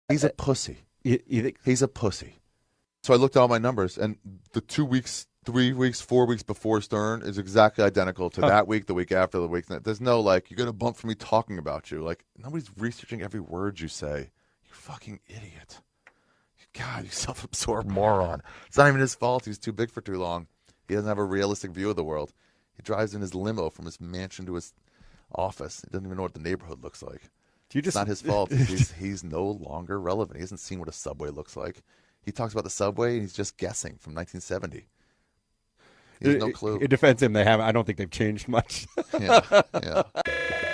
He's a pussy. You think? He's a pussy. So I looked at all my numbers, and the 2 weeks, 3 weeks, 4 weeks before Stern is exactly identical to that week, the week after, the week. There's no, like, you're going to bump for me talking about you. Like, nobody's researching every word you say. You fucking idiot. God, you self-absorbed moron. It's not even his fault. He's too big for too long. He doesn't have a realistic view of the world. He drives in his limo from his mansion to his office. He doesn't even know what the neighborhood looks like. It's not his fault. He's no longer relevant. He hasn't seen what a subway looks like. He talks about the subway, and he's just guessing from 1970. He has no clue. It defends him. I don't think they've changed much. Yeah.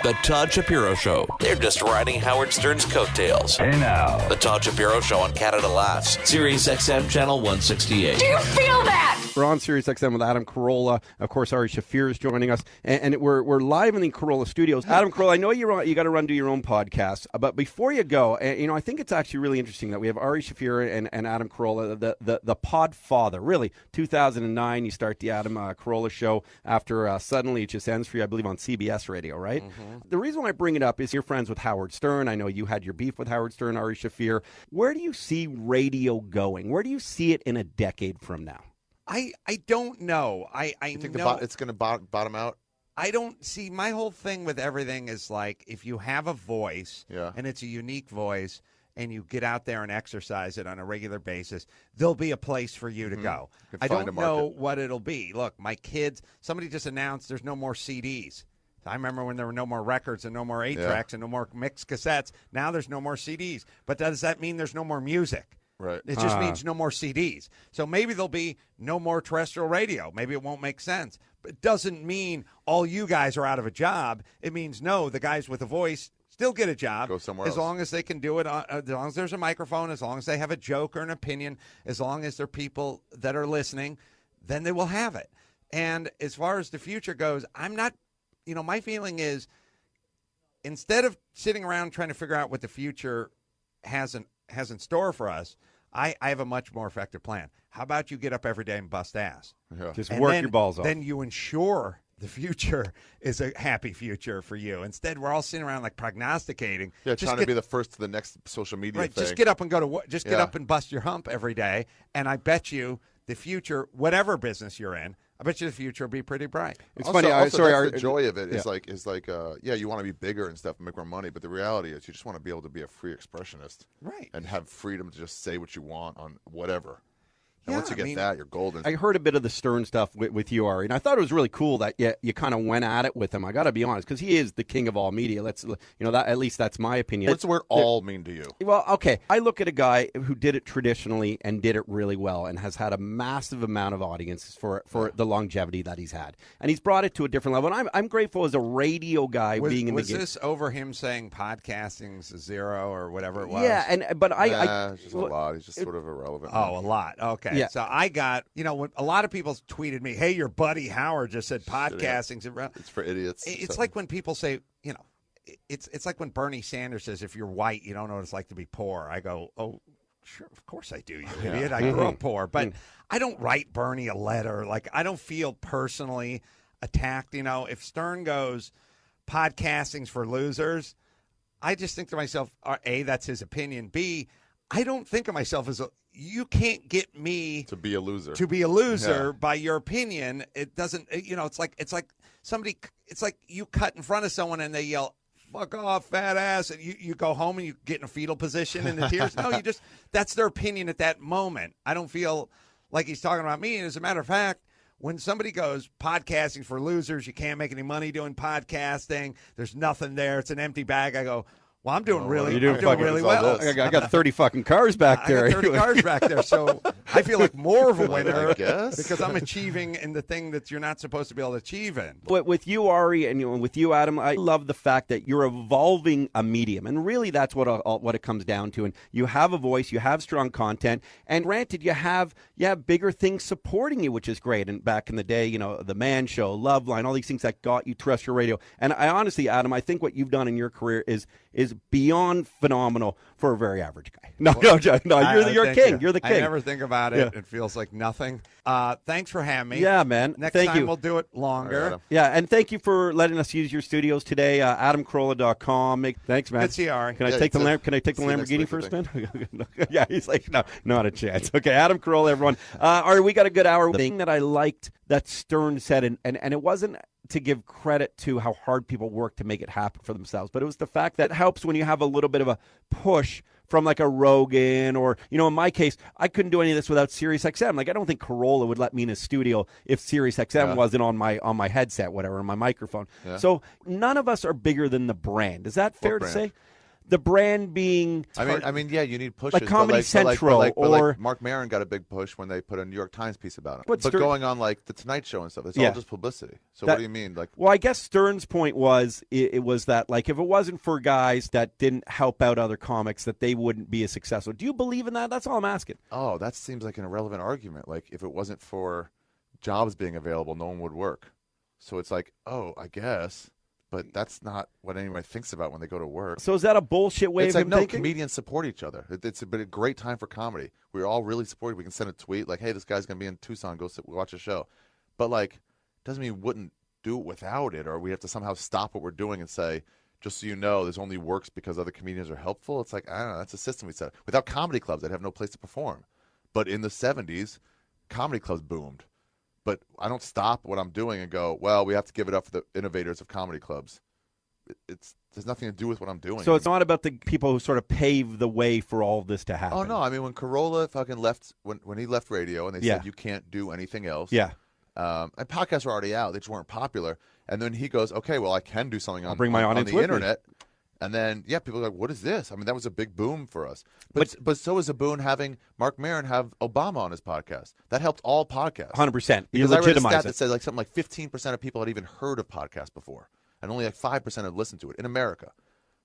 The Todd Shapiro Show. They're just riding Howard Stern's coattails. Hey now. The Todd Shapiro Show on Canada Laughs. Sirius XM Channel 168. Do you feel that? We're on Sirius XM with Adam Carolla. Of course, Ari Shaffir is joining us. And we're live in the Carolla studios. Adam Carolla, I know you got to do your own podcast. But before you go, I think it's actually really interesting that we have Ari Shaffir and Adam Carolla, the pod father. Really, 2009, you start the Adam Carolla Show after suddenly it just ends for you, I believe, on CBS Radio, right? Mm-hmm. The reason why I bring it up is you're friends with Howard Stern. I know you had your beef with Howard Stern, Ari Shaffir. Where do you see radio going? Where do you see it in a decade from now? I don't know. I think know it's going to bottom out? I don't see. My whole thing with everything is like, if you have a voice and it's a unique voice and you get out there and exercise it on a regular basis, there'll be a place for you to go. I don't know what it'll be. Look, my kids, somebody just announced there's no more CDs. I remember when there were no more records and no more 8-tracks and no more mixed cassettes. Now there's no more CDs. But does that mean there's no more music? Right. It just means no more CDs. So maybe there'll be no more terrestrial radio. Maybe it won't make sense. But it doesn't mean all you guys are out of a job. It means, no, the guys with a voice still get a job. Go somewhere else. As long as they can do it, as long as there's a microphone, as long as they have a joke or an opinion, as long as there are people that are listening, then they will have it. And as far as the future goes, I'm not, my feeling is, instead of sitting around trying to figure out what the future has in store for us, I have a much more effective plan. How about you get up every day and bust ass? Yeah. Just work your balls off. Then you ensure the future is a happy future for you. Instead, we're all sitting around like prognosticating. Yeah, trying to be the first to the next social media thing. Just get up and go to work. Just get up and bust your hump every day. And I bet you the future, whatever business you're in, I bet you the future will be pretty bright. It's funny. The joy of it is you want to be bigger and stuff and make more money, but the reality is you just want to be able to be a free expressionist, right? And have freedom to just say what you want on whatever. And once you get that, you're golden. I heard a bit of the Stern stuff with you, Ari, and I thought it was really cool that you kind of went at it with him. I got to be honest, because he is the king of all media. That at least that's my opinion. What's the word "all" mean to you? Well, okay, I look at a guy who did it traditionally and did it really well, and has had a massive amount of audiences for the longevity that he's had, and he's brought it to a different level. And I'm grateful as a radio guy being in the game. Was this over him saying podcasting's a zero or whatever it was? Yeah, it's just a lot. He's just sort of irrelevant. Oh, a lot. Okay. Yeah. So I got, when a lot of people tweeted me, hey, your buddy Howard just said podcasting's it's for idiots. It's like when people say, it's like when Bernie Sanders says, if you're white, you don't know what it's like to be poor. I go, oh, sure, of course I do, you idiot. I grew up poor. But I don't write Bernie a letter. Like, I don't feel personally attacked. If Stern goes, podcasting's for losers, I just think to myself, A, that's his opinion. B, I don't think of myself as you can't get me to be a loser. By your opinion. It doesn't. It's like somebody. It's like you cut in front of someone and they yell, "Fuck off, fat ass," and you go home and you get in a fetal position in the tears. No, that's their opinion at that moment. I don't feel like he's talking about me. And as a matter of fact, when somebody goes, podcasting for losers, you can't make any money doing podcasting, there's nothing there, it's an empty bag, I go, well, I'm doing really well. I got 30 fucking cars back there. I got 30 cars back there, so I feel like more of a winner I guess. because I'm achieving in the thing that you're not supposed to be able to achieve in. But with you, Ari, and with you, Adam, I love the fact that you're evolving a medium, and really that's what it comes down to. And you have a voice, you have strong content, and granted, you have bigger things supporting you, which is great. And back in the day, the Man Show, Loveline, all these things that got you terrestrial radio. And I honestly, Adam, I think what you've done in your career is beyond phenomenal for a very average guy. No, you're king. You're the king. I never think about about it. It feels like nothing. Thanks for having me. Yeah, man. Next Thank time you. we'll do it longer. Yeah, and thank you for letting us use your studios today. AdamCarolla.com. Thanks, man. Good to see you, Ari. Can I take the Lamborghini first, man? Yeah, he's like, no, not a chance. Okay, Adam Carolla, everyone. Ari, we got a good hour. The thing that I liked that Stern said, and it wasn't to give credit to how hard people work to make it happen for themselves, but it was the fact that it helps when you have a little bit of a push from like a Rogan or, in my case, I couldn't do any of this without SiriusXM. Like, I don't think Carolla would let me in his studio if SiriusXM wasn't on my headset, whatever, on my microphone. Yeah. So none of us are bigger than the brand. Is that fair to say? The brand being, I mean, yeah, you need pushes. Like Comedy Central, or Mark Maron got a big push when they put a New York Times piece about him. But going on like the Tonight Show and stuff, it's all just publicity. So what do you mean? Like, well, I guess Stern's point was it was that like if it wasn't for guys that didn't help out other comics, that they wouldn't be as successful. Do you believe in that? That's all I'm asking. Oh, that seems like an irrelevant argument. Like if it wasn't for jobs being available, no one would work. So it's like, oh, I guess. But that's not what anyone thinks about when they go to work. So is that a bullshit way of him thinking? Comedians support each other. It's been a great time for comedy. We're all really supportive. We can send a tweet like, hey, this guy's going to be in Tucson. Go watch a show. But, like, doesn't mean we wouldn't do it without it, or we have to somehow stop what we're doing and say, just so you know, this only works because other comedians are helpful. It's like, I don't know. That's a system we set. Without comedy clubs, they'd have no place to perform. But in the 70s, comedy clubs boomed. But I don't stop what I'm doing and go, well, we have to give it up for the innovators of comedy clubs. There's nothing to do with what I'm doing. So it's not about the people who sort of pave the way for all of this to happen. Oh no, I mean when Carolla fucking left, when he left radio and they said you can't do anything else. Yeah. And podcasts were already out; they just weren't popular. And then he goes, "Okay, well I can do something on bring my audience on the with internet." Me. And then people are like, "What is this?" I mean, that was a big boom for us. But so is a boon having Mark Maron have Obama on his podcast. That helped all podcasts. 100%. Because I read a stat that said like something like 15% of people had even heard of podcasts before. And only like 5% have listened to it in America.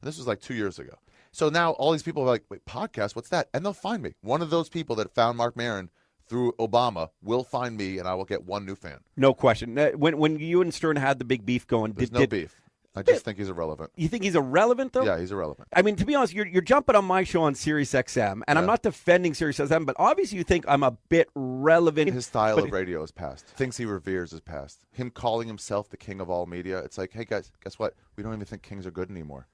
And this was like 2 years ago. So now all these people are like, wait, podcast, what's that? And they'll find me. One of those people that found Mark Maron through Obama will find me, and I will get one new fan. No question. When you and Stern had the big beef going, there's no beef. I just think he's irrelevant. You think he's irrelevant, though? Yeah, he's irrelevant. I mean, to be honest, you're jumping on my show on SiriusXM, and I'm not defending SiriusXM, but obviously you think I'm a bit relevant. His style of radio is past. Things he reveres is past. Him calling himself the king of all media, it's like, hey, guys, guess what? We don't even think kings are good anymore.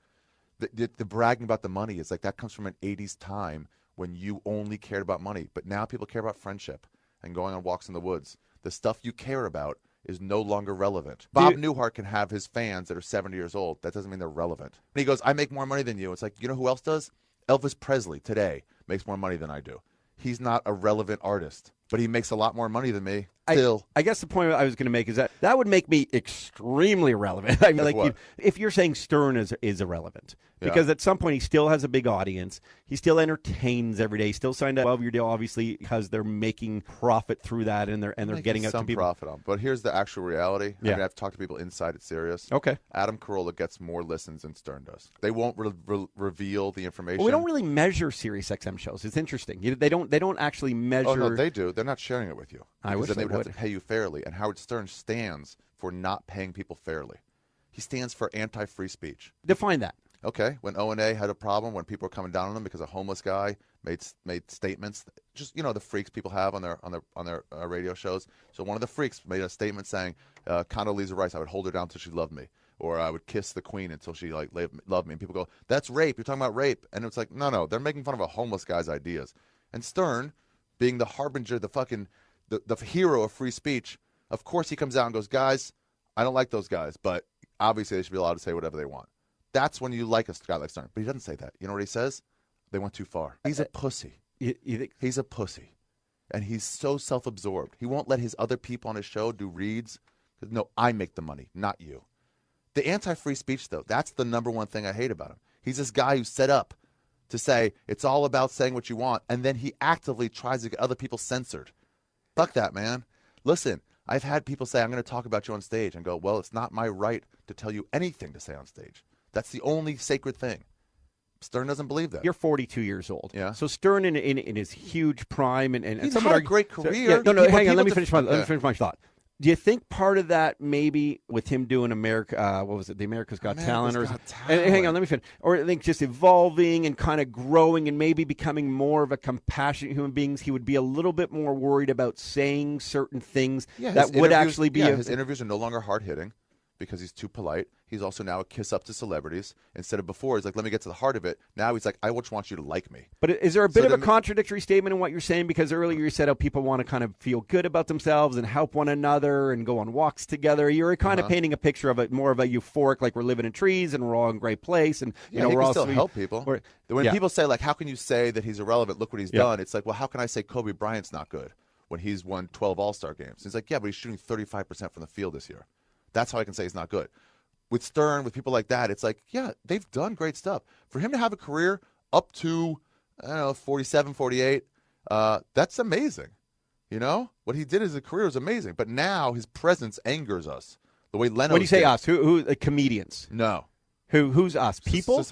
The bragging about the money is like that comes from an 80s time when you only cared about money. But now people care about friendship and going on walks in the woods. The stuff you care about is no longer relevant. Bob Newhart can have his fans that are 70 years old. That doesn't mean they're relevant. And he goes, I make more money than you. It's like, you know who else does? Elvis Presley today makes more money than I do. He's not a relevant artist, but he makes a lot more money than me. Still. I guess the point I was going to make is that would make me extremely relevant. I mean, like if you're saying Stern is irrelevant, because at some point he still has a big audience, he still entertains every day. He still signed a 12-year deal, obviously, because they're making profit through that, and they're getting out to people. Profit on. But here's the actual reality. I mean, I've talked to people inside at Sirius. Okay. Adam Carolla gets more listens than Stern does. They won't reveal the information. Well, we don't really measure SiriusXM shows. It's interesting. They don't actually measure. Oh no, they do. They're not sharing it with you. I wish they would have to pay you fairly. And Howard Stern stands for not paying people fairly. He stands for anti-free speech. Define that. Okay, when O&A had a problem, when people were coming down on them because a homeless guy made statements, just the freaks people have on their radio shows. So one of the freaks made a statement saying, Condoleezza Rice, I would hold her down until she loved me, or I would kiss the queen until she loved me. And people go, that's rape. You're talking about rape, and it's like, no, they're making fun of a homeless guy's ideas. And Stern, being the harbinger, the hero of free speech, of course he comes out and goes, guys, I don't like those guys, but obviously they should be allowed to say whatever they want. That's when you like a guy like Stern. But he doesn't say that. You know what he says? They went too far. He's a pussy. You think? He's a pussy. And he's so self-absorbed. He won't let his other people on his show do reads. No, I make the money, not you. The anti-free speech, though, that's the number one thing I hate about him. He's this guy who's set up to say it's all about saying what you want, and then he actively tries to get other people censored. Fuck that, man. Listen, I've had people say, I'm going to talk about you on stage, and go, well, it's not my right to tell you anything to say on stage. That's the only sacred thing. Stern doesn't believe that. You're 42 years old. Yeah. So Stern in his huge prime and he's some had would a great career. No, hang on. Let me finish my thought. Do you think part of that maybe with him doing America, what was it, the America's Got Talent? Hang on, let me finish. Or I think just evolving and kind of growing and maybe becoming more of a compassionate human being, he would be a little bit more worried about saying certain things that would actually be. His interviews are no longer hard-hitting because he's too polite. He's also now a kiss up to celebrities. Instead of before, he's like, let me get to the heart of it. Now he's like, I just want you to like me. But is there a bit of a contradictory statement in what you're saying? Because earlier you said how people want to kind of feel good about themselves and help one another and go on walks together. You're kind of painting a picture of it, more of a euphoric, like we're living in trees and we're all in a great place. And we're all still help people. When people say, like, how can you say that he's irrelevant? Look what he's done. It's like, well, how can I say Kobe Bryant's not good when he's won 12 All-Star games? He's like, yeah, but he's shooting 35% from the field this year. That's how I can say he's not good. With Stern, with people like that, it's like, yeah, they've done great stuff. For him to have a career up to, 47, 48, that's amazing. You know? What he did as a career is amazing. But now his presence angers us. The way Leno. When you say us, who comedians? No. Who's us? People?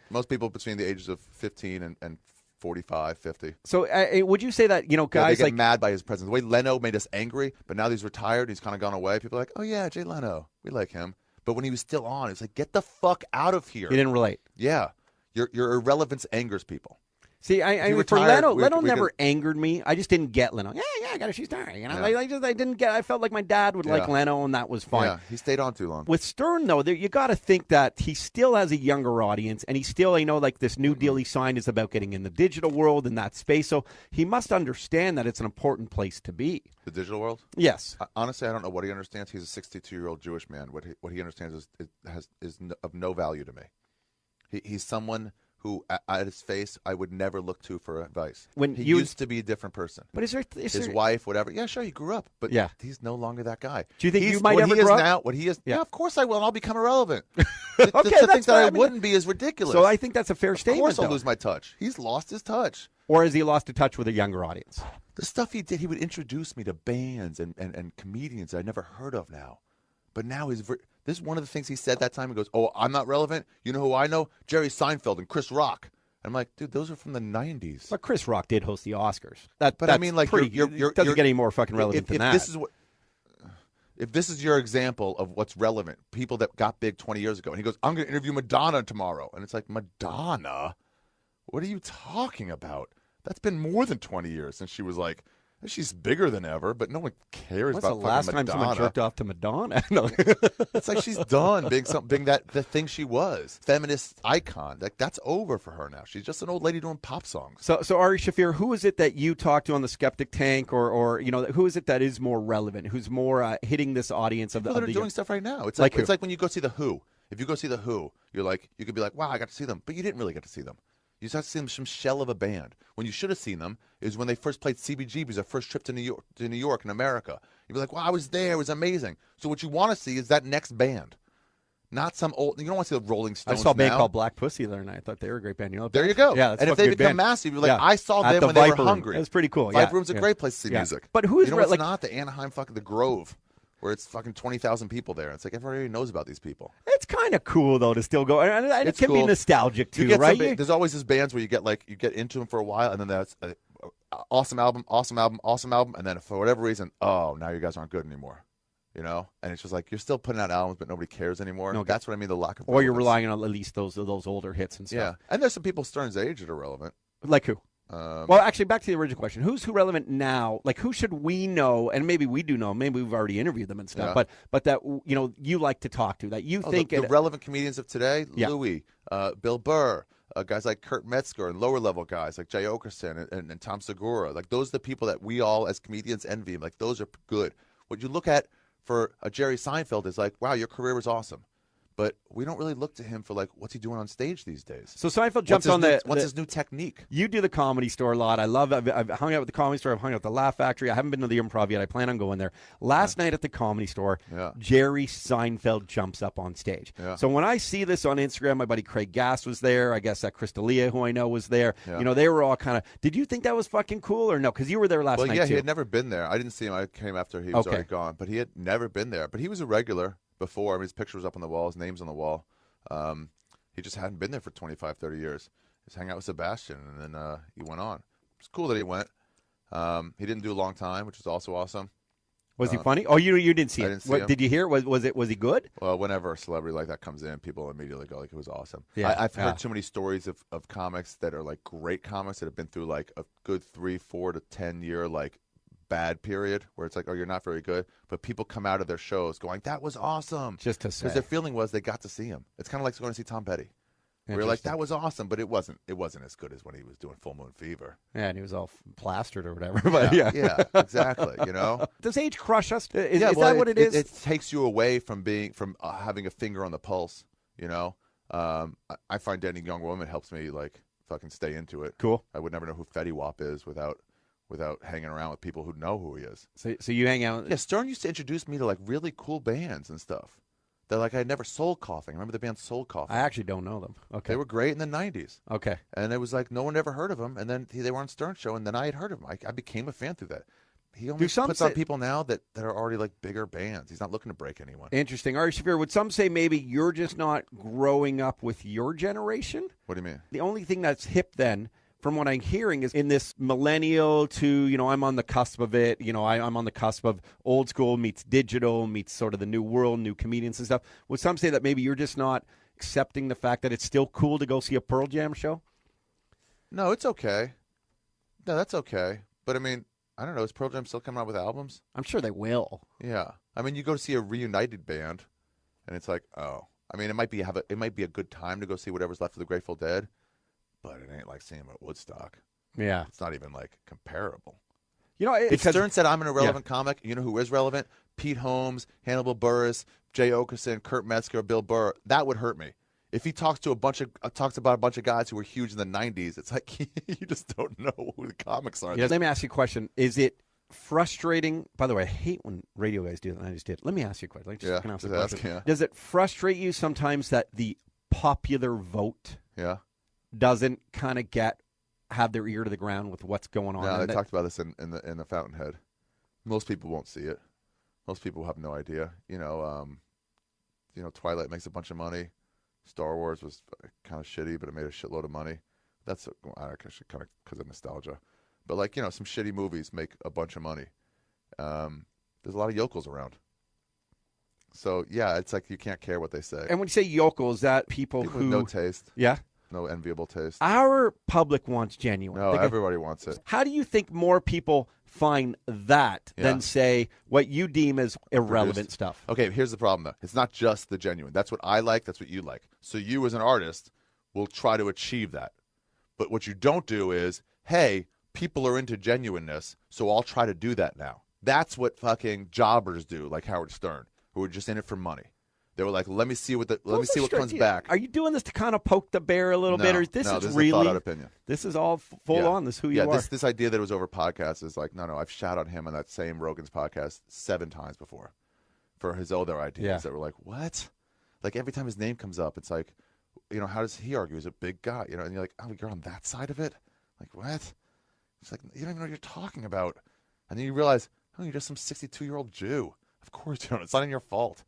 Most people between the ages of 15 and 45, 50. So would you say that, guys they get mad by his presence. The way Leno made us angry, but now that he's retired, he's kind of gone away. People are like, oh, yeah, Jay Leno. We like him. But when he was still on, it's like, get the fuck out of here. He didn't relate. Yeah. Your irrelevance angers people. See, for Leno never angered me. I just didn't get Leno. Yeah, I got it. She's starring. I didn't get. I felt like my dad would like Leno, and that was fine. Yeah, he stayed on too long. With Stern, though, you got to think that he still has a younger audience, and he still, like this new deal he signed is about getting in the digital world and that space. So he must understand that it's an important place to be. The digital world? Yes. Honestly, I don't know what he understands. He's a 62-year-old Jewish man. What he understands is of no value to me. He's someone who, at his face, I would never look to for advice. He used to be a different person. But is his wife, whatever? Yeah, sure, he grew up, but he's no longer that guy. Do you think you might ever grow up? Now, what he is? Yeah, of course I will. And I'll become irrelevant. Okay, to think that I wouldn't be is ridiculous. So I think that's a fair statement. Of course, I'll lose my touch. He's lost his touch. Or has he lost a touch with a younger audience? The stuff he did, he would introduce me to bands and comedians I never heard of now. But now this is one of the things he said that time. He goes, "Oh, I'm not relevant. You know who I know? Jerry Seinfeld and Chris Rock." I'm like, dude, those are from the 90s. But Chris Rock did host the Oscars. I mean, like, doesn't get any more fucking relevant than that. If this is your example of what's relevant, people that got big 20 years ago, and he goes, I'm going to interview Madonna tomorrow. And it's like, Madonna? What are you talking about? That's been more than 20 years since she was like, she's bigger than ever, but no one cares about fucking Madonna. When's the last time someone jerked off to Madonna? No. It's like she's done being the thing she was. Feminist icon. That's over for her now. She's just an old lady doing pop songs. So Ari Shaffir, who is it that you talk to on the Skeptic Tank or who is it that is more relevant? Who's more hitting this audience of People that are doing stuff right now. It's like when you go see The Who. If you go see The Who, you could be like, wow, I got to see them. But you didn't really get to see them. You just have to see them some shell of a band. When you should have seen them is when they first played CBGB's, their first trip to New York in America. You'd be like, wow, I was there. It was amazing. So what you want to see is that next band. Not some old. You don't want to see the Rolling Stones. I saw a band now. called Black Pussy the other night. I thought they were a great band. There you go. Yeah, and if they become massive, you're like, I saw them when they were hungry. That's pretty cool. Viper Room's a great place to see music. But who is it's not the Anaheim fucking the Grove, where it's fucking 20,000 people there. It's like everybody knows about these people. It's kind of cool though to still go, and it can be nostalgic too, right? There's always these bands where you get into them for a while, and then that's awesome album, and then for whatever reason, oh, now you guys aren't good anymore. You know, and it's just like you're still putting out albums, but nobody cares anymore. No, that's what I mean. The lack of or you're relying on at least those older hits and stuff. Yeah, and there's some people Stern's age that are relevant. Like who? Well, actually, back to the original question: who relevant now? Like, who should we know? And maybe we do know. Maybe we've already interviewed them and stuff. Yeah. But that you like to talk to, that you think the relevant comedians of today: Louis, Bill Burr, guys like Kurt Metzger, and lower level guys like Jay Okerson and Tom Segura. Like those are the people that we all as comedians envy. Like those are good. What you look at for a Jerry Seinfeld is like, wow, your career was awesome. But we don't really look to him for, like, what's he doing on stage these days? So Seinfeld jumps on what's his new technique? You do the Comedy Store a lot. I've hung out with the Comedy Store. I've hung out with the Laugh Factory. I haven't been to the Improv yet. I plan on going there. Last night at the Comedy Store, Jerry Seinfeld jumps up on stage. Yeah. So when I see this on Instagram, my buddy Craig Gass was there. I guess Chris D'Elia, who I know, was there. Yeah. They were all kind of, did you think that was fucking cool or no? Because you were there last night, too. Well, yeah, he had never been there. I didn't see him. I came after he was already gone. But he had never been there. But he was a regular before. I mean, his picture was up on the wall. His name's on the wall. He just hadn't been there for 25, 30 years. Just hang out with Sebastian, and then he went on. It's cool that he went. He didn't do a long time, which is also awesome. Was he funny? Oh, you didn't see I it. didn't see him. Did you hear? Was he good? Well, whenever a celebrity like that comes in, people immediately go like, "It was awesome." Yeah, I've yeah. heard too many stories of comics that are like great comics that have been through like a good 3, 4 to 10 year like bad period where it's like, "Oh, you're not very good," but people come out of their shows going, "That was awesome," Just to say. because their feeling was they got to see him. It's kind of like going to see Tom Petty. We're like, Interesting. "That was awesome," but it wasn't as good as when he was doing Full Moon Fever. Yeah, and he was all plastered or whatever. But yeah. Yeah, exactly. You know. Does age crush us? Is Yeah, well, that what it is? It takes you away from having a finger on the pulse. You know, I find dating young women helps me like fucking stay into it. Cool. I would never know who Fetty Wap is without hanging around with people who know who he is. So you hang out. Yeah, Stern used to introduce me to like really cool bands and stuff. They're like I had never Soul Coughing. Remember the band Soul Coughing? I actually don't know them. Okay. They were great in the '90s. Okay. And it was like no one ever heard of them. And then they were on Stern Show, and then I had heard of them. I became a fan through that. He only some puts say- on people now that are already like bigger bands. He's not looking to break anyone. Interesting. Ari Shaffir, would some say maybe you're just not growing up with your generation? What do you mean? The only thing that's hip then, from what I'm hearing, is in this millennial to, I'm on the cusp of it. I'm on the cusp of old school meets digital, meets sort of the new world, new comedians and stuff. Would some say that maybe you're just not accepting the fact that it's still cool to go see a Pearl Jam show? No, it's okay. No, that's okay. But I mean, I don't know. Is Pearl Jam still coming out with albums? I'm sure they will. Yeah. I mean, you go to see a reunited band, and it's like, oh. I mean, it might be a good time to go see whatever's left of the Grateful Dead, but it ain't like seeing them at Woodstock. Yeah. It's not even like comparable. If Stern said I'm an irrelevant comic, you know who is relevant? Pete Holmes, Hannibal Buress, Jay Okerson, Kurt Metzger, Bill Burr. That would hurt me. If he talks about a bunch of guys who were huge in the '90s, it's like you just don't know who the comics are. Let me ask you a question. Is it frustrating? By the way, I hate when radio guys do that, and I just did. Let me ask you a question. Just ask, yeah. Does it frustrate you sometimes that the popular vote Yeah. doesn't kind of have their ear to the ground with what's going on? No, they talked about this in the Fountainhead. Most people won't see it. Most people have no idea. Twilight makes a bunch of money. Star Wars was kind of shitty, but it made a shitload of money. That's actually kind of because of nostalgia. But some shitty movies make a bunch of money. There's a lot of yokels around. So yeah, it's like you can't care what they say. And when you say yokel, is that people People who with no taste, yeah, no enviable taste. our public wants genuine. No, everybody wants it. How do you think more people find that than say what you deem as irrelevant Produced. stuff? Okay, here's the problem though. It's not just the genuine. That's what I like. That's what you like. So you as an artist will try to achieve that. But what you don't do is, hey, people are into genuineness, so I'll try to do that now. That's what fucking jobbers do, like Howard Stern, who are just in it for money. They were like, let me see what comes back. Are you doing this to kind of poke the bear a little No, bit, or this no, is this is really a thought-out opinion. This is all full on. This is who you are. This idea that it was over podcasts is like, no. I've shot on him on that same Rogan's podcast 7 times before for his other ideas that were like, what? Like every time his name comes up, it's like, how does he argue? He's a big guy, and you're like, oh, you're on that side of it? Like what? It's like you don't even know what you're talking about, and then you realize, oh, you're just some 62-year-old Jew. Of course you don't. It's not even your fault.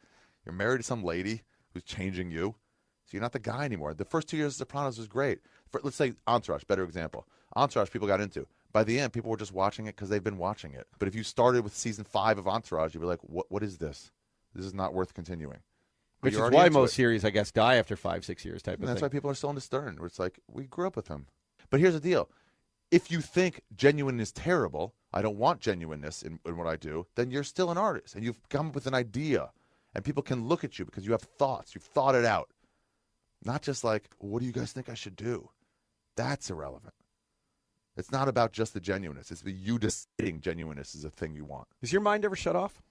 You're married to some lady who's changing you, so you're not the guy anymore. The first 2 years of Sopranos was great. Let's say Entourage, better example. Entourage, people got into. By the end, people were just watching it because they've been watching it. But if you started with season 5 of Entourage, you'd be like, what is this? This is not worth continuing. But Which is you're already why into most it. series, I guess, die after 5-6 years type And of that's thing. why people are still into Stern, where it's like, we grew up with him. But here's the deal. If you think genuine is terrible, I don't want genuineness in what I do, then you're still an artist, and you've come up with an idea, and people can look at you because you have thoughts. You've thought it out. Not just like, what do you guys think I should do? That's irrelevant. It's not about just the genuineness. It's you deciding genuineness is a thing you want. Does your mind ever shut off?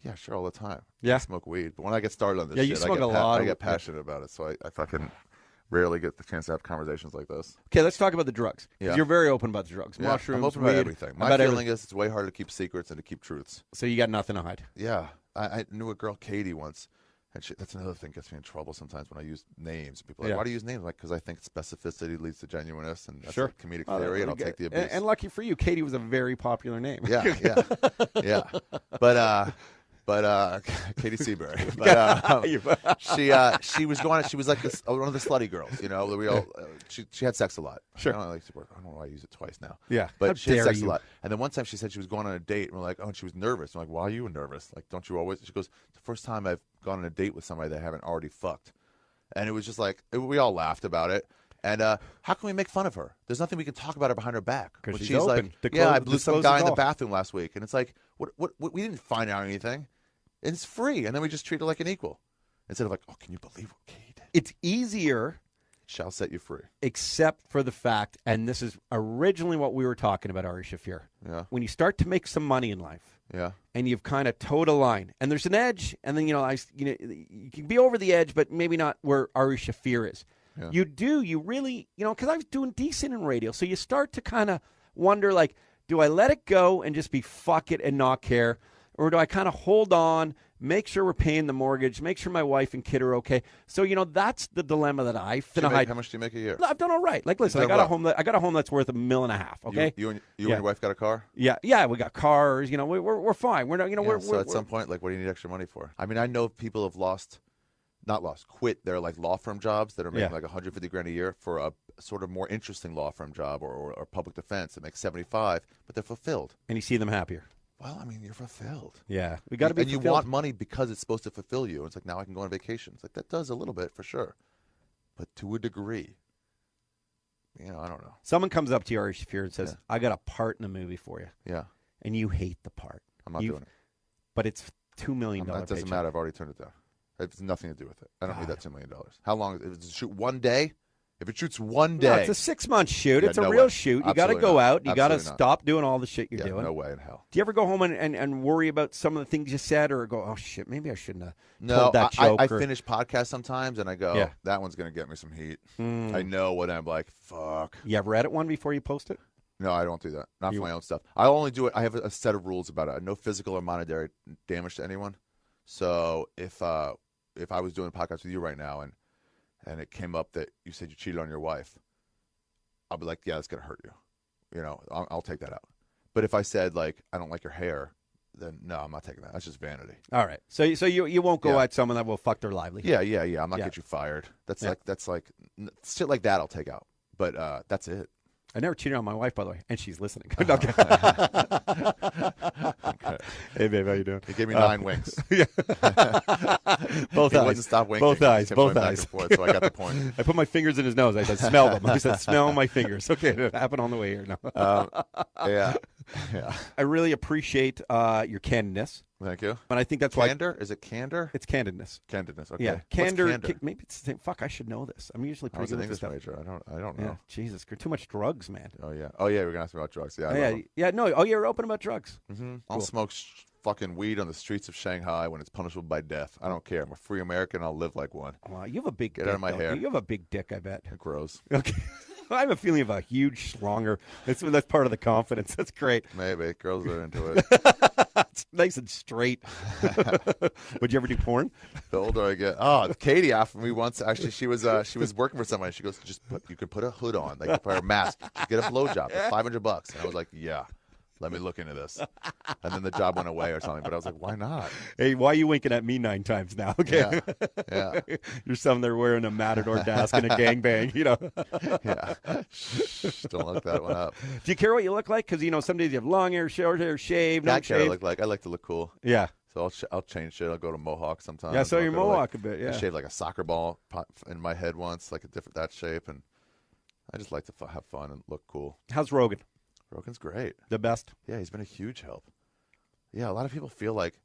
Yeah, sure, all the time. Yeah. I smoke weed. But when I get started on this Yeah, you shit, smoke a lot. I get passionate about it, so I fucking rarely get the chance to have conversations like this. Okay, let's talk about the drugs. 'Cause Yeah. You're very open about the drugs. Yeah, Mushrooms, I'm open weed, about everything. My about feeling is it's way harder to keep secrets than to keep truths. So you got nothing to hide. Yeah. I knew a girl, Katie, once. And that's another thing that gets me in trouble sometimes when I use names. People are like, why do you use names? Like, because I think specificity leads to genuineness, and that's like comedic theory, and I'll take the abuse. And lucky for you, Katie was a very popular name. Yeah. But But Katie Seabury. But she was going. She was like this, one of the slutty girls. You know, we all. She had sex a lot. Sure. I don't know why I use it twice now. Yeah. But How she had dare sex you. a lot. And then one time she said she was going on a date, and we're like, oh, and she was nervous. I'm like, why are you nervous? Like, don't you always? She goes, it's the first time I've gone on a date with somebody that I haven't already fucked. And it was just like we all laughed about it. And how can we make fun of her? There's nothing we can talk about her behind her back. Because When she's open. like, yeah, I blew some guy in the all. bathroom last week, and it's like, what? We didn't find out anything. It's free, and then we just treat her like an equal instead of like, oh, can you believe what Katie did? It's easier, It shall set you free. except for the fact, and this is originally what we were talking about, Ari Shaffir. Yeah, When you start to make some money in life, yeah, and you've kind of towed a line, and there's an edge, and then you can be over the edge, but maybe not where Ari Shaffir is. Yeah. You really, because I was doing decent in radio, so you start to kind of wonder, like, do I let it go and just be fuck it and not care, or do I kind of hold on, make sure we're paying the mortgage, make sure my wife and kid are okay? So that's the dilemma that I finna. how much do you make a year? I've done all right. Like, listen, I got a home that's worth $1.5 million. Okay, You and your wife got a car? yeah, we got cars. We're fine. We're not. So at some point, like, what do you need extra money for? I mean, I know people have quit their like law firm jobs that are making like $150,000 a year for a sort of more interesting law firm job or public defense that makes 75, but they're fulfilled. and you see them happier. Well, I mean, you're fulfilled. Yeah, we got to be. And you fulfilled. want money because it's supposed to fulfill you. It's like, now I can go on vacation. It's like, that does a little bit for sure, but to a degree. I don't know. Someone comes up to you, Ari Shaffir, and says, "I got a part in a movie for you," Yeah, and you hate the part. I'm not doing it. But it's $2 million. That doesn't matter. I've already turned it down. It has nothing to do with it. I don't need that $2 million. How long? If it shoot one day? If it shoots one day. No, it's a 6-month shoot. Yeah, it's a no real way. shoot. You got to Absolutely go not. out. You got to Absolutely not. stop doing all the shit you're doing. No way in hell. Do you ever go home and worry about some of the things you said, or go, oh shit, maybe I shouldn't have No, told that joke? I finish podcasts sometimes and I go, Yeah. that one's going to get me some heat. I know what I'm like, fuck. You ever edit one before you post it? No, I don't do that. Not for my own stuff. I only do it. I have a set of rules about it. No physical or monetary damage to anyone. So if I was doing a podcast with you right now and it came up that you said you cheated on your wife, I'll be like, yeah, that's going to hurt you. I'll take that out. But if I said, like, I don't like your hair, then no, I'm not taking that. That's just vanity. All right. So you won't go at someone that will fuck their livelihood. Yeah. I'm not get you fired. That's like shit like that I'll take out. But that's it. I never cheated on my wife, by the way, and she's listening. Okay. Hey, babe, how you doing? He gave me 9 winks. Yeah. Both He eyes. wouldn't stop winking. Both eyes. He kept Both going back eyes. and forth, so I got the point. I put my fingers in his nose. I said, smell them. I said, smell my fingers. Okay, it happened on the way here. No. Yeah. I really appreciate your candidness. Thank you. And I think that's Candor? Is it candor? It's candidness. Candidness. Okay. Yeah, What's candor. candor? Maybe it's the same. Fuck, I should know this. I'm usually I was pretty an good at English this stuff. major. I don't know. Yeah, Jesus, too much drugs, man. Oh yeah. We're gonna ask me about drugs. Yeah. I love Yeah, 'em. yeah. No, oh, you're open about drugs. Mm-hmm. I'll Cool. smoke fucking weed on the streets of Shanghai when it's punishable by death. I don't care. I'm a free American. I'll live like one. Wow, you have a big Get dick. out of my don't hair. you? You have a big dick, I bet. It grows. Okay. I have a feeling of a huge schlonger. That's part of the confidence. That's great. Maybe girls are into it. It's nice and straight. Would you ever do porn? The older I get, Katie asked me once. Actually, she was working for somebody. She goes, you could put a hood on, like wear a mask, just get a blowjob, $500. And I was like, yeah, let me look into this. And then the job went away or something. But I was like, why not? Hey, why are you winking at me 9 times now? Okay, Yeah. You're some there wearing a matador mask and a gangbang. Yeah. Shh, don't look that one up. Do you care what you look like? Because some days you have long hair, short hair, shaved, I no care what I shave. look like. I like to look cool. Yeah. So I'll change shit. I'll go to Mohawk sometimes. Yeah, I saw I'll your go to, Mohawk a bit. I Yeah. shaved like a soccer ball in my head once, like that shape, and I just like to have fun and look cool. How's Rogan? Rogan's great. The best. Yeah, he's been a huge help. Yeah, a lot of people feel like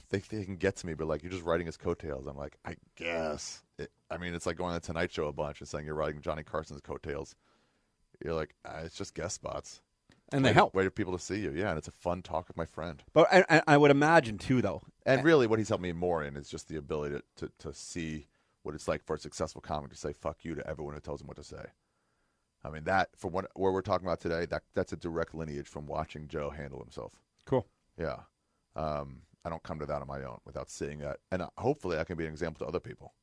they can get to me, but like, you're just writing his coattails. I'm like, I guess. It's like going on the Tonight Show a bunch and saying you're writing Johnny Carson's coattails. You're like, it's just guest spots. And they help. Way for people to see you. Yeah, and it's a fun talk with my friend. But I would imagine, too, though. And really what he's helped me more in is just the ability to see what it's like for a successful comic to say fuck you to everyone who tells him what to say. I mean, that, for where we're talking about today, that's a direct lineage from watching Joe handle himself. Cool. Yeah. I don't come to that on my own without seeing that. And hopefully I can be an example to other people.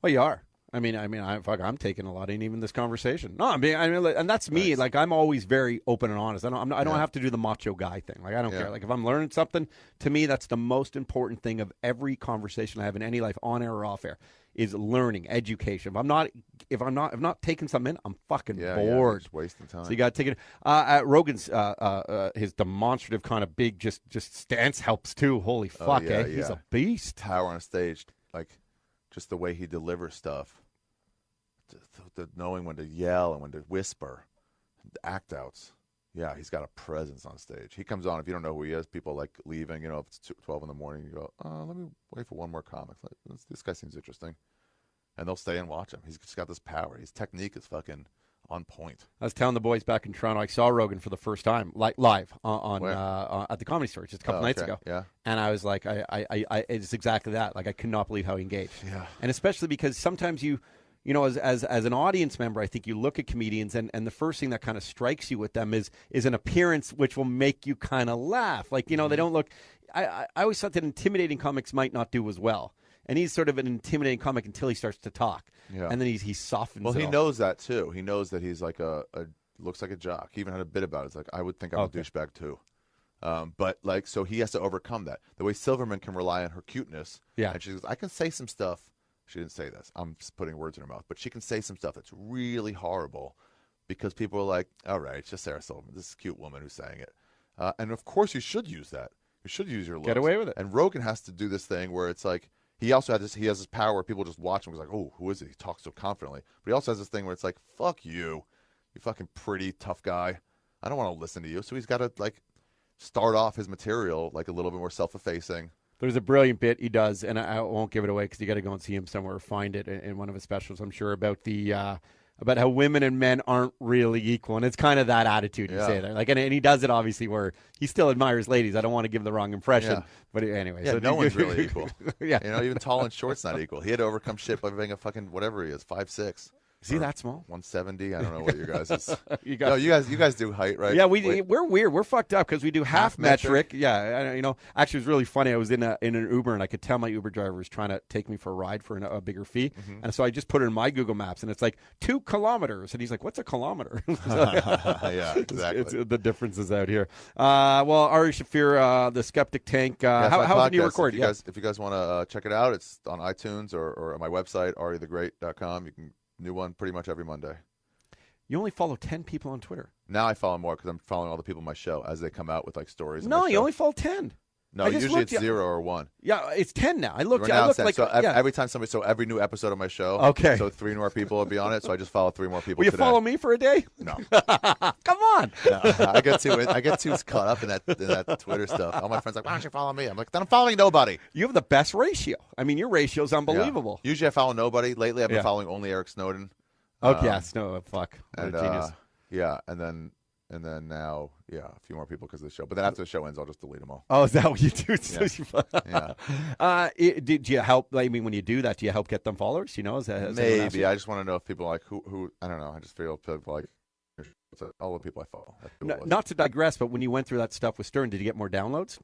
Well, you are. I'm taking a lot in even this conversation. No, and that's me. Like, I'm always very open and honest. I don't have to do the macho guy thing. Like, I don't care. Like, if I'm learning something, to me, that's the most important thing of every conversation I have in any life, on air or off air, is learning, education. If I'm not taking something in, I'm fucking bored. Just wasting time. So you got to take it. Rogan's his demonstrative kind of big just stance helps too. Holy fuck, he's a beast. Power on a stage, like just the way he delivers stuff. The knowing when to yell and when to whisper, the act outs. Yeah, he's got a presence on stage. He comes on, if you don't know who he is, people like leaving, if it's 12 in the morning, you go, let me wait for one more comic. This guy seems interesting. And they'll stay and watch him. He's just got this power. His technique is fucking on point. I was telling the boys back in Toronto, I saw Rogan for the first time, live on at the Comedy Store just a couple nights ago. Yeah. And I was like, it's exactly that. Like, I could not believe how he engaged. Yeah. And especially because sometimes as an audience member, I think you look at comedians and the first thing that kind of strikes you with them is an appearance which will make you kind of laugh. Like, they don't look. I always thought that intimidating comics might not do as well. And he's sort of an intimidating comic until he starts to talk. Yeah. And then he softens. Well, he knows that too. He knows that he's like looks like a jock. He even had a bit about it. It's like, I would think I'm a douchebag too. But like, so he has to overcome that. The way Silverman can rely on her cuteness. Yeah. And she goes, I can say some stuff. She didn't say this. I'm just putting words in her mouth. But she can say some stuff that's really horrible because people are like, all right, it's just Sarah Silverman. This is a cute woman who's saying it. And of course you should use that. You should use your looks. Get away with it. And Rogan has to do this thing where it's like, he also has this power where people just watch him and like, oh, who is it? He talks so confidently. But he also has this thing where it's like, fuck you. You fucking pretty, tough guy. I don't want to listen to you. So he's got to like start off his material like a little bit more self-effacing. There's a brilliant bit he does, and I won't give it away because you got to go and see him somewhere or find it in one of his specials, I'm sure, about about how women and men aren't really equal. And it's kind of that attitude you say there. Like, and he does it obviously where he still admires ladies. I don't want to give the wrong impression. Yeah. But anyway. Yeah, so no one's really equal. Yeah. Even tall and short's not equal. He had to overcome shit by being a fucking whatever he is, 5'6". Is he that small? 170. I don't know what your guys is. You guys do height, right? Yeah, we're weird. We're fucked up because we do half metric. Yeah, actually, it was really funny. I was in an Uber and I could tell my Uber driver was trying to take me for a ride for a bigger fee, and so I just put it in my Google Maps, and it's like 2 kilometers, and he's like, "What's a kilometer?" Yeah, exactly. It's the differences out here. Well, Ari Shaffir, the Skeptic Tank. How often do you record? If you guys want to check it out, it's on iTunes or on my website, arithegreat.com. You can. New one pretty much every Monday. You only follow 10 people on Twitter. Now I follow more because I'm following all the people in my show as they come out with like stories. No, you only follow 10. No, usually it's 0 or 1. Yeah, it's 10 now. I looked like every time every new episode of my show. Okay. So 3 more people will be on it. So I just follow 3 more people. Will you today. follow me for a day? No. Come on. No, I get too caught up in that Twitter stuff. All my friends are like, why don't you follow me? I'm like, then I'm following nobody. You have the best ratio. I mean, your ratio is unbelievable. Yeah. Usually I follow nobody. Lately I've been following only Eric Snowden. Oh yes, no, fuck. What a genius. Yeah, and then now, a few more people because of the show. But then after the show ends, I'll just delete them all. Oh, is that what you do? Yeah. Did you help? I mean, when you do that, do you help get them followers? Maybe. I just want to know if people like who. I don't know. I just feel people like all the people I follow. Not to digress, but when you went through that stuff with Stern, did you get more downloads?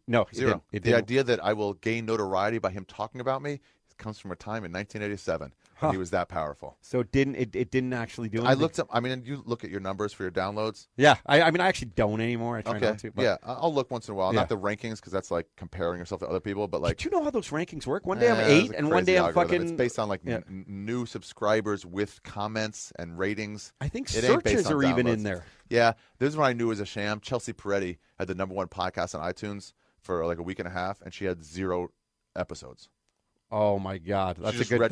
No, 0. The idea that I will gain notoriety by him talking about me comes from a time in 1987. Huh. He was that powerful. So it didn't actually do anything? I looked up. I mean, you look at your numbers for your downloads. Yeah. I mean, I actually don't anymore. I try not to. But. Yeah. I'll look once in a while. Yeah. Not the rankings because that's like comparing yourself to other people. But like, do you know how those rankings work? One day I'm 8 and one day I'm fucking. It's based on like new subscribers with comments and ratings. I think searches are even in there. Yeah. This is what I knew was a sham. Chelsea Peretti had the #1 podcast on iTunes for like a week and a half, and she had 0 episodes. Oh my God, that's a good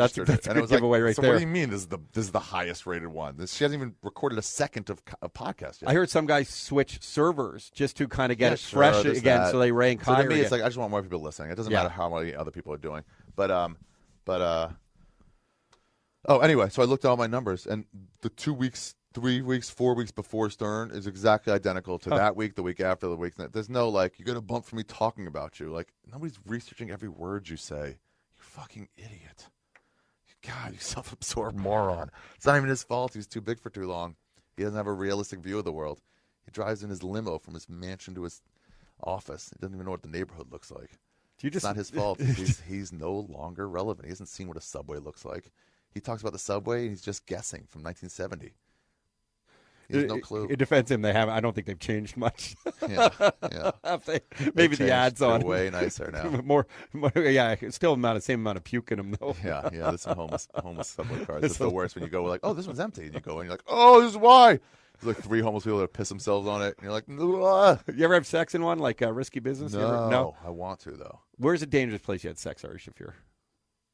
giveaway right there. What do you mean this is the highest rated one? She hasn't even recorded a second of podcast yet. I heard some guys switch servers just to kind of get it fresh again, so they rank higher. To me, it's like I just want more people listening. It doesn't matter how many other people are doing. Anyway, so I looked at all my numbers, and the 2 weeks, 3 weeks, 4 weeks before Stern is exactly identical to that week, the week after, the week. There's no like you're gonna bump for me talking about you. Like nobody's researching every word you say. Fucking idiot. God, you self-absorbed moron. It's not even his fault. He's too big for too long. He doesn't have a realistic view of the world. He drives in his limo from his mansion to his office. He doesn't even know what the neighborhood looks like. It's not his fault. He's no longer relevant. He hasn't seen what a subway looks like. He talks about the subway, and he's just guessing from 1970. He has no clue. It defends him. They have. I don't think they've changed much. Yeah. Maybe the ads They're on way nicer now. more. Yeah, still same amount of puke in them though. Yeah. There's some homeless subway cars. It's the worst when you go like, oh, this one's empty, and you go and you're like, oh, this is why. There's like 3 homeless people that piss themselves on it, and you're like, ugh. You ever have sex in one, like Risky Business? No, I want to though. Where's a dangerous place you had sex, Ari Shaffir?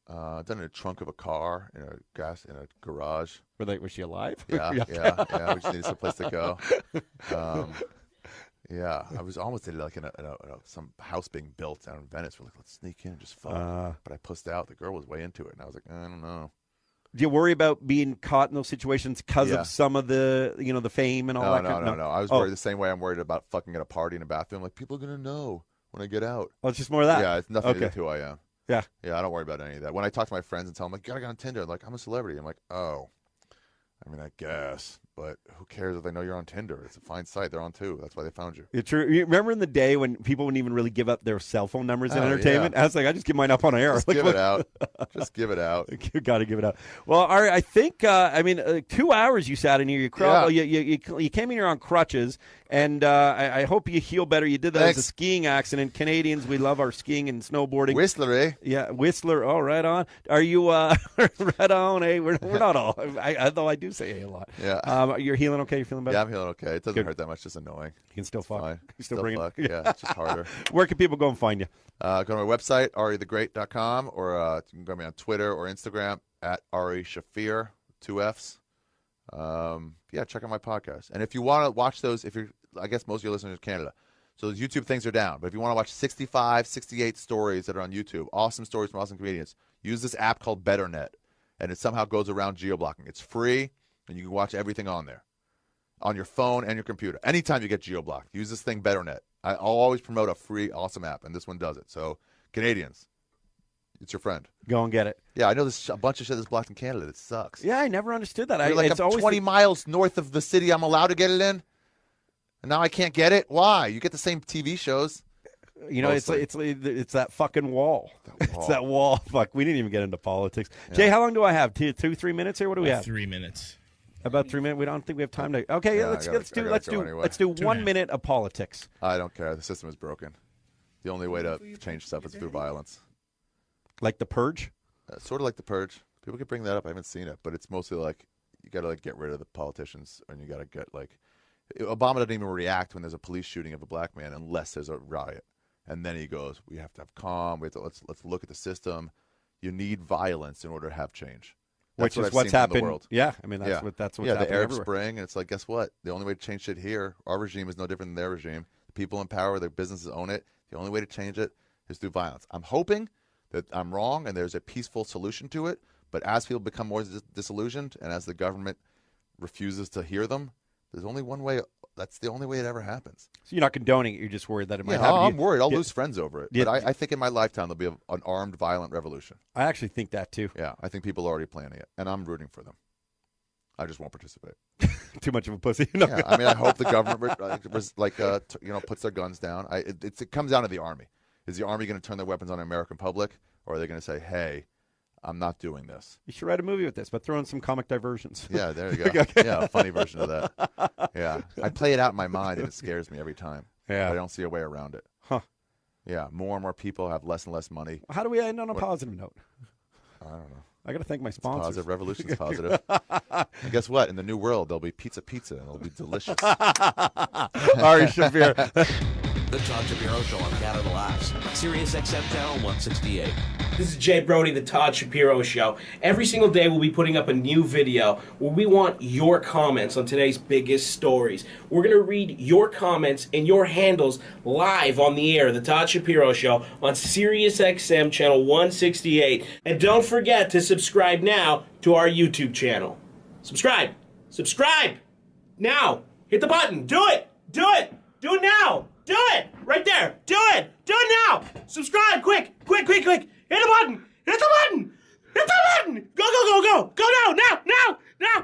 Done in the trunk of a car in a garage. Was she alive? Yeah. We just needed some place to go. Yeah, I was almost in like in some house being built down in Venice. We're like, let's sneak in and just fuck. But I pussed out. The girl was way into it, and I was like, I don't know. Do you worry about being caught in those situations because of some of the the fame and all that? No. I was worried the same way I'm worried about fucking at a party in a bathroom. Like, people are gonna know when I get out. Oh, it's just more of that. Yeah, it's nothing to do with who I am. Yeah, I don't worry about any of that. When I talk to my friends and tell them, like, gotta get on Tinder, like, I'm a celebrity. I'm like, oh, I mean, I guess, but who cares if they know you're on Tinder? It's a fine site. They're on too. That's why they found you. It's true. You remember in the day when people wouldn't even really give up their cell phone numbers in entertainment? Yeah. I was like, I just give mine up on air. Just give it out. Just give it out. You got to give it out. Well, Ari, I think 2 hours you sat in here. You came in here on crutches, and I hope you heal better. You did that as a skiing accident. Canadians, we love our skiing and snowboarding. Whistler, eh? Yeah, Whistler. Oh, right on. Are you right on? Eh? We're not all. Although I do say a lot. Yeah. You're healing okay? You're feeling better? Yeah, I'm healing okay. It doesn't hurt that much. Just annoying. You can still fuck. Fine. You still bring fuck. it. Yeah, it's just harder. Where can people go and find you? Go to my website, arithegreat.com, or you can go to me on Twitter or Instagram at Ari Shaffir, 2 Fs. Check out my podcast. And if you want to watch those, I guess most of your listeners are in Canada, so those YouTube things are down. But if you want to watch 65, 68 stories that are on YouTube, awesome stories from awesome comedians, use this app called BetterNet, and it somehow goes around geo-blocking. It's free, and you can watch everything on there, on your phone and your computer. Anytime you get geo-blocked, use this thing, BetterNet. I'll always promote a free, awesome app, and this one does it. So, Canadians, it's your friend. Go and get it. Yeah, I know there's a bunch of shit that's blocked in Canada. It sucks. Yeah, I never understood that. I'm 20 miles north of the city I'm allowed to get it in, and now I can't get it? Why? You get the same TV shows. It's that fucking wall. It's that wall. Fuck, we didn't even get into politics. Yeah. Jay, how long do I have? 3 minutes here? What do we have? 3 minutes. About 3 minutes. We don't think we have time to. Okay, let's do 1 minute of politics. I don't care. The system is broken. The only way to change stuff is through violence. Like the Purge. Sort of like the Purge. People can bring that up. I haven't seen it, but it's mostly like you got to get rid of the politicians, and you got to get Obama doesn't even react when there's a police shooting of a black man unless there's a riot, and then he goes, "We have to have calm. Let's look at the system. You need violence in order to have change." Which is what's happened. In the world. Yeah, I mean that's what's happening. The Arab everywhere. Spring, and it's like, guess what? The only way to change shit here, our regime is no different than their regime. The people in power, their businesses own it. The only way to change it is through violence. I'm hoping that I'm wrong and there's a peaceful solution to it. But as people become more disillusioned, and as the government refuses to hear them, there's only one way. That's the only way it ever happens. So you're not condoning it. You're just worried that it might happen. I'm worried. I'll lose friends over it. But I think in my lifetime there'll be an armed, violent revolution. I actually think that too. Yeah, I think people are already planning it, and I'm rooting for them. I just won't participate. Too much of a pussy. Yeah, I mean, I hope the government puts their guns down. It comes down to the army. Is the army going to turn their weapons on the American public, or are they going to say, "Hey, I'm not doing this"? You should write a movie with this, but throw in some comic diversions. Yeah, there you go. Yeah, a funny version of that. Yeah, I play it out in my mind, and it scares me every time. Yeah, but I don't see a way around it. Huh? Yeah, more and more people have less and less money. How do we end on a positive note? I don't know. I got to thank my sponsors. Positive. Revolution's positive. And guess what? In the new world, there'll be pizza, and it'll be delicious. Ari Shaffir. The Todd Shapiro Show on Canada Laughs, Sirius XM Channel 168. This is Jay Brody, The Todd Shapiro Show. Every single day we'll be putting up a new video where we want your comments on today's biggest stories. We're going to read your comments and your handles live on the air, The Todd Shapiro Show, on Sirius XM Channel 168. And don't forget to subscribe now to our YouTube channel. Subscribe! Subscribe! Now! Hit the button! Do it! Do it! Do it now! Do it! Right there! Do it! Do it now! Subscribe! Quick! Quick, quick, quick! Hit the button! Hit the button! Hit the button! Go, go, go, go! Go now! Now! Now!